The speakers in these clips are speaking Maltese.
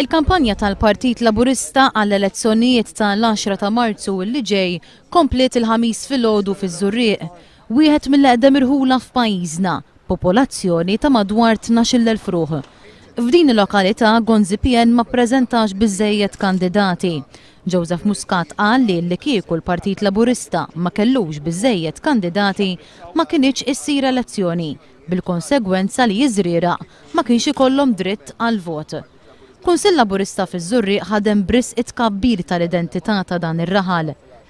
Il-kampanja tal-Partit Laburista għall-elezzjonijiet tal-10 ta' Marzu li ġej komplet il-ħamis filgħodu fiż-Żurrieq, wieħed mill-eqdem irħula f'pajjiżna, popolazzjoni ta' madwar 12,000 ruħ. F'din il-lokalità Gonzi PN ma ppreżentax biżżejjed kandidati. Joseph Muscat qal li kieku l-Partit Laburista ma kellux biżżejjed kandidati ma kienx issir elezzjoni, bil-konsegwenza li jiżrieraq ma kienx ikollhom dritt għal vot. Kunsill Laburista fiż-Żurrieq ħadem bris it-tkabbir tal-identità ta' dan ir-raħal.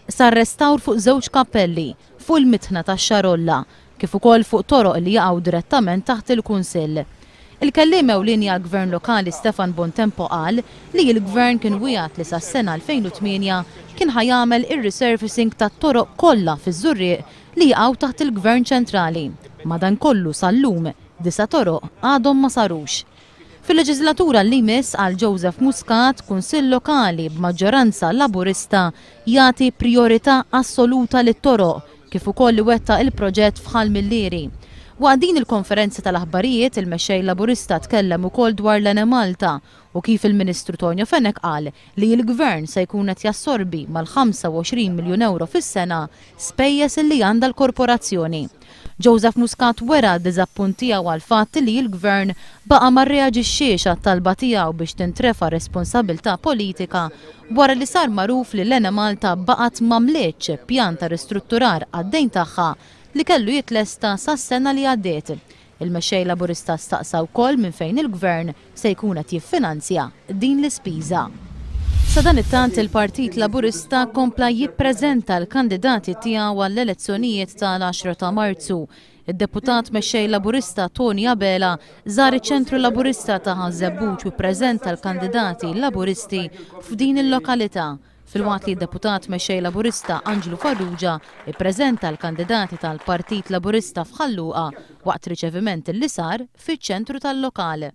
Sar restawr fuq żewġ kappelli fuq il-mitħna tax-Xarolla, kif ukoll fuq toroq li jaqgħu direttament taħt il-Kunsill. Il-kelliem ewlieni għall-Gvern Lokali Stefan Bontempo qal li l-Gvern kien wiegħed li sas-sena 2008 kien ħajamel ir-resurfacing tat-toroq kollha fiż-Żurrieq li jaqgħu taħt il-Gvern ċentrali. Madankollu sal-lum 9 toroq għadhom ma sarux. Fil-leġislatura li jmiss għal Joseph Muscat, Kunsill Lokali b'maġġoranza Laburista jagħti priorità assoluta lit-toroq kif ukoll li wettaq il-proġett f'Ħall Mill-Lieri. Waqt din il-konferenza tal-aħbarijiet il-mexxej Laburista tkellem ukoll dwar l-Ene Malta u kif il-Ministru Tonio Fenech qal li l-Gvern se jkun qed jassorbi mal-25 miljun euro fis-sena spejjeż li għandha l-korporazzjoni. Joseph Muscat wera d-diżappunt tiegħu għal fatt li l-Gvern baqa' ma rreaġixxiex għat-talba tiegħu biex tintrefa' responsabilità politika wara li sar magħruf li l-Ene Malta baqgħet m'għamlitx pjan ta' ristrutturar għad-dejn tagħha li kellu jitlesta sas-sena li għaddiet. Il-mexxej Laburista staqsa wkoll minn fejn il-Gvern se jkun qed jiffinanzja din l-ispiża. Sa dan it-tant il-Partit Laburista kompla jippreżenta l-kandidati tiegħu għall-elezzjonijiet tal-10 ta' Marzu. Id-deputat mexxej Laburista Tony Abela żar iċ-ċentru Laburista ta' Ħażebbuġ u ppreżenta l-kandidati Laburisti f'din il-lokalità. Fil-waqt li d-deputat mexxej Laburista Anġlu Farrugia ippreżenta l-kandidati tal-Partit Laburista f'Ħalluqa waqt riċeviment li sar fiċ-ċentru tal-lokal.